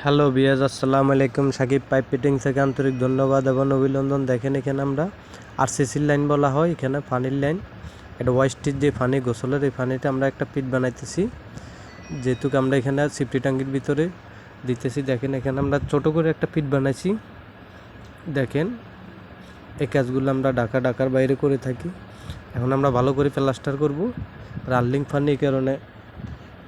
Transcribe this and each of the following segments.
Hello বিয়াজ, আসসালামু আলাইকুম। Shakib pipe fitting থেকে আন্তরিক ধন্যবাদ এবং অভিনন্দন। দেখেন এখানে আমরা আরসিসির লাইন বলা হয়, এখানে পানির লাইন। এটা ওয়াইস্টির যে পানি গোসলের, এই পানিতে আমরা একটা পিট বানাইতেছি, যেহেতু আমরা এখানে সিফটি ট্যাঙ্কির ভিতরে দিতেছি। দেখেন এখানে আমরা ছোট করে একটা পিট বানাইছি। দেখেন এই কাজগুলো আমরা ঢাকার বাইরে করে থাকি। এখন আমরা ভালো করে প্লাস্টার করব। রানলিং পানি এই কারণে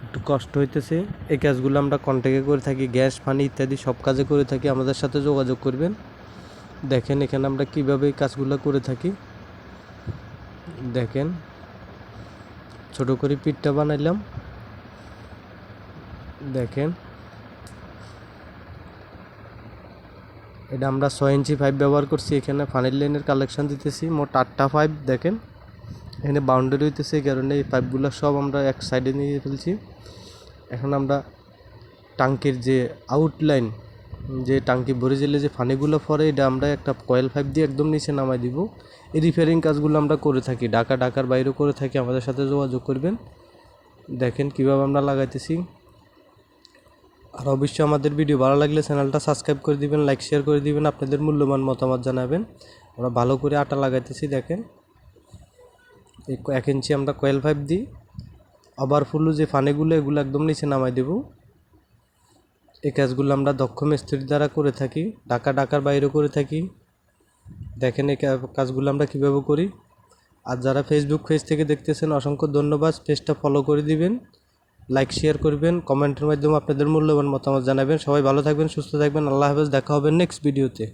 একটু কষ্ট হইতেছে। এই কাজগুলো আমরা কন্ট্যাক্টে করে থাকি, গ্যাস পানি ইত্যাদি সব কাজে করে থাকি। আমাদের সাথে যোগাযোগ করবেন। দেখেন এখানে আমরা কিভাবে এই কাজগুলো করে থাকি। দেখেন ছোট করে পিঠটা বানাইলাম। দেখেন এটা আমরা 6 ইঞ্চি পাইপ ব্যবহার করছি। এখানে পানির লাইনের কালেকশন দিতেছি, মোট 8টা পাইপ। দেখেন এখানে বাউন্ডারি হইতেছে, এই কারণে এই পাইপগুলো সব আমরা এক সাইডে নিয়ে ফেলছি। এখন আমরা টাঙ্কির যে আউটলাইন, যে টাঙ্কি ভরে গেলে যে পানিগুলো পড়ে, এটা আমরা একটা কয়েল পাইপ দিয়ে একদম নিচে নামাই দিব। এই রিপেয়ারিং কাজগুলো আমরা করে থাকি, ঢাকার বাইরেও করে থাকি। আমাদের সাথে যোগাযোগ করবেন। দেখেন কিভাবে আমরা লাগাইতেছি। আর অবশ্যই আমাদের ভিডিও ভালো লাগলে চ্যানেলটা সাবস্ক্রাইব করে দিবেন, লাইক শেয়ার করে দিবেন, আপনাদের মূল্যবান মতামত জানাবেন। আমরা ভালো করে আটা লাগাইতেছি। দেখেন এই 1 ইঞ্চি আমরা কয়েল পাইপ দিই। ওভারফ্লো যে পানিগুলো, এগুলো একদম নিচে নামাই দেব। এই কাজগুলো আমরা দক্ষ মিস্ত্রির দ্বারা করে থাকি, ঢাকার বাইরেও করে থাকি। দেখেন এই কাজগুলো আমরা কীভাবে করি। আর যারা ফেসবুক পেজ থেকে দেখতেছেন, অসংখ্য ধন্যবাদ। পেজটা ফলো করে দিবেন, লাইক শেয়ার করবেন, কমেন্টের মাধ্যমে আপনাদের মূল্যবান মতামত জানাবেন। সবাই ভালো থাকবেন, সুস্থ থাকবেন। আল্লাহ হাফেজ। দেখা হবে নেক্সট ভিডিওতে।